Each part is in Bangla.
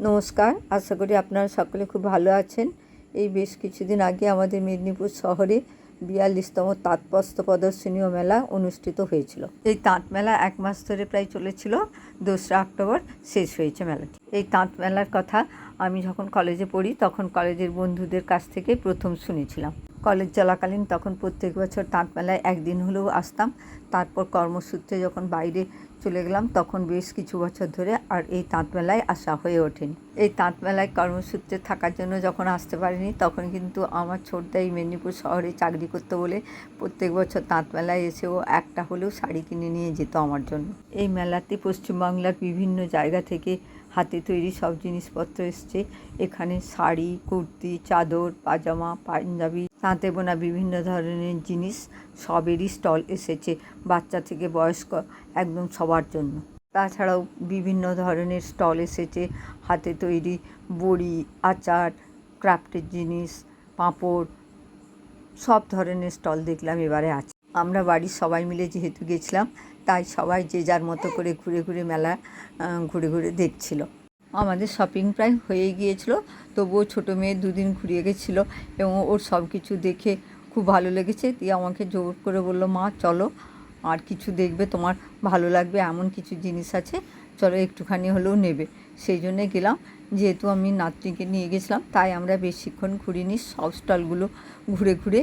নমস্কার, আশা করি আপনারা সকলে খুব ভালো আছেন। এই বেশ কিছুদিন আগে আমাদের মেদিনীপুর শহরে 42তম তাঁত বস্ত্র প্রদর্শনী ও মেলা অনুষ্ঠিত হয়েছিল। এই তাঁত মেলা 1 মাস ধরে প্রায় চলেছিল। 2রা অক্টোবর শেষ হয়েছে মেলাটি। এই তাঁত মেলার কথা আমি যখন কলেজে পড়ি তখন কলেজের বন্ধুদের কাছ থেকে প্রথম শুনেছিলাম। কলেজ চলাকালীন তখন প্রত্যেক বছর তাঁত মেলায় একদিন হলেও আসতাম। তারপর কর্মসূত্রে যখন বাইরে চলে গেলাম তখন বেশ কিছু বছর ধরে আর এই তাঁত মেলায় আসা হয়ে ওঠেনি। এই তাঁত মেলায় কর্মসূত্রে থাকার জন্য যখন আসতে পারিনি তখন কিন্তু আমার ছোটদা এই মেদিনীপুর শহরে চাকরি করতে বলে প্রত্যেক বছর তাঁত মেলায় এসেও একটা হলেও শাড়ি কিনে নিয়ে যেত আমার জন্য। এই মেলাতে পশ্চিমবাংলার বিভিন্ন জায়গা থেকে হাতে তৈরি সব জিনিসপত্র এসছে। এখানে শাড়ি, কুর্তি, চাদর, পাজামা, পাঞ্জাবি, তাঁতে বোনা বিভিন্ন ধরনের জিনিস সবেরই স্টল এসেছে, বাচ্চা থেকে বয়স্ক একদম সবার জন্য। তাছাড়াও বিভিন্ন ধরনের স্টল এসেছে, হাতে তৈরি বড়ি, আচার, ক্রাফটের জিনিস, পাঁপড়, সব ধরনের স্টল দেখলাম এবারে আছে। আমরা বাড়ির সবাই মিলে যেহেতু গেছিলাম তাই সবাই যে যার মতো করে ঘুরে ঘুরে মেলা ঘুরে ঘুরে দেখছিল। আমাদের শপিং প্রায় হয়ে গিয়েছিল, তবুও ছোটো মেয়ে 2 দিন ঘুরিয়ে গেছিলো এবং ওর সব কিছু দেখে খুব ভালো লেগেছে। দিয়ে আমাকে জোর করে বললো, মা চলো আর কিছু দেখবে, তোমার ভালো লাগবে, এমন কিছু জিনিস আছে, চলো একটুখানি হলেও নেবে। সেই জন্যে গেলাম। যেহেতু আমি নাতনিকে নিয়ে গেছিলাম তাই আমরা বেশিক্ষণ ঘুরিনি, সব স্টলগুলো ঘুরে ঘুরে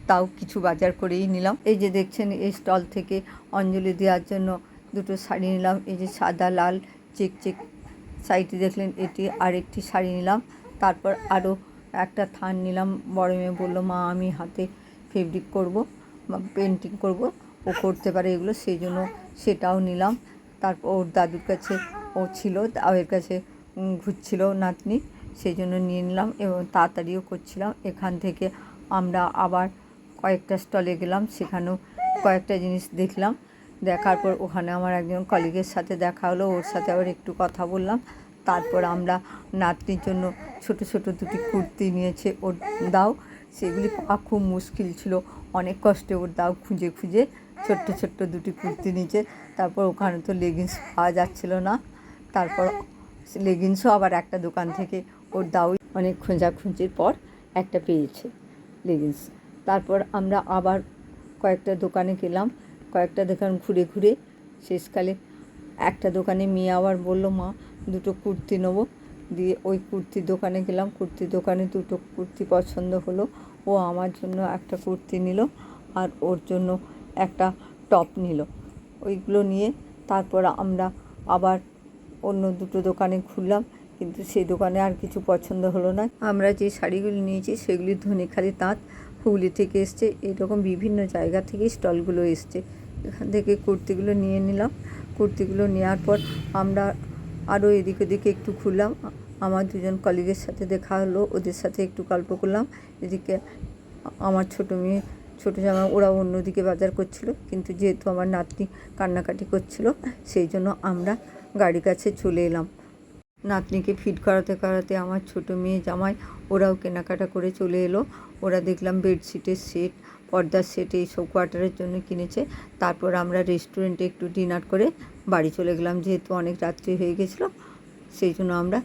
তাও কিছু বাজার করেই নিলাম। এই যে দেখছেন, এই স্টল থেকে অঞ্জলি দেওয়ার জন্য 2টো শাড়ি নিলাম। এই যে সাদা লাল চেক চেক শাড়িটি দেখলেন, এটি আরেকটি শাড়ি নিলাম। তারপর আরও একটা থান নিলাম। বড় মেয়ে বললো, মা আমি হাতে ফেব্রিক করব বা পেন্টিং করব, ও করতে পারে এগুলো, সেই জন্য সেটাও নিলাম। তারপর ওর দাদুর কাছে ও ছিল, ওর কাছে ঘুরছিল নাতনি, সেই জন্য নিয়ে নিলাম এবং তাড়াতাড়িও করছিলাম। এখান থেকে আমরা আবার কয়েকটা স্টলে গেলাম, সেখানেও কয়েকটা জিনিস দেখলাম। দেখার পর ওখানে আমার একজন কলিগের সাথে দেখা হলো, ওর সাথে আবার একটু কথা বললাম। তারপর আমরা নাতনির জন্য ছোট ছোট 2টি কুর্তি নিয়েছে ওর দাও, সেগুলি পাওয়া খুব মুশকিল ছিল, অনেক কষ্টে ওর দাও খুঁজে খুঁজে ছোট্ট ছোট্ট 2টি কুর্তি নিয়েছে। তারপর ওখানে তো লেগিংস পাওয়া যাচ্ছিল না, তারপর লেগিংসও আবার একটা দোকান থেকে ওর দাও অনেক খোঁজাখুঁজির পর একটা পেয়েছে লেগিংস। তারপর আমরা আবার কয়েকটা দোকানে গেলাম, কয়েকটা দোকান ঘুরে ঘুরে শেষকালে একটা দোকানে মেয়ে আবার বললো, মা 2টো কুর্তি নেবো। দিয়ে ওই কুর্তির দোকানে গেলাম, কুর্তির দোকানে 2টো কুর্তি পছন্দ হলো। ও আমার জন্য একটা কুর্তি নিল আর ওর জন্য একটা টপ নিল। ওইগুলো নিয়ে তারপর আমরা আবার অন্য 2টো দোকানে ঘুরলাম, কিন্তু সেই দোকানে আর কিছু পছন্দ হলো না। আমরা যে শাড়িগুলি নিয়েছি সেগুলি ধনেখালি তাঁত, হুগলি থেকে এসছে। এরকম বিভিন্ন জায়গা থেকে স্টলগুলো এসছে। এখান থেকে কুর্তিগুলো নিয়ে নিলাম। কুর্তিগুলো নেওয়ার পর আমরা আরও এদিক ওদিকে একটু ঘুরলাম। আমার 2জন কলিগের সাথে দেখা হলো, ওদের সাথে একটু গল্প করলাম। এদিকে আমার ছোটো মেয়ে, ছোটো জামা, ওরা অন্যদিকে বাজার করছিল, কিন্তু যেহেতু আমার নাতনি কান্নাকাটি করছিল সেই জন্য আমরা গাড়ির কাছে চলে এলাম। নাতনিকে ফিড করাতে করাতে আমার ছোটো মেয়ে জামাই ওরাও কেনাকাটা করে চলে এলো। ওরা দেখলাম বেডশিটের সেট, পর্দার সেট এইসব কোয়ার্টারের জন্য কিনেছে। তারপর আমরা রেস্টুরেন্টে একটু ডিনার করে বাড়ি চলে গেলাম, যেহেতু অনেক রাত্রি হয়ে গেছিলো, সেই জন্য আমরা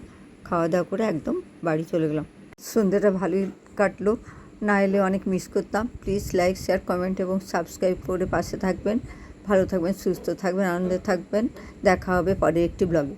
খাওয়া দাওয়া করে একদম বাড়ি চলে গেলাম। সন্ধ্যেটা ভালোই কাটলো, না এলে অনেক মিস করতাম। প্লিজ লাইক, শেয়ার, কমেন্ট এবং সাবস্ক্রাইব করে পাশে থাকবেন। ভালো থাকবেন, সুস্থ থাকবেন, আনন্দে থাকবেন। দেখা হবে পরের একটি ব্লগে।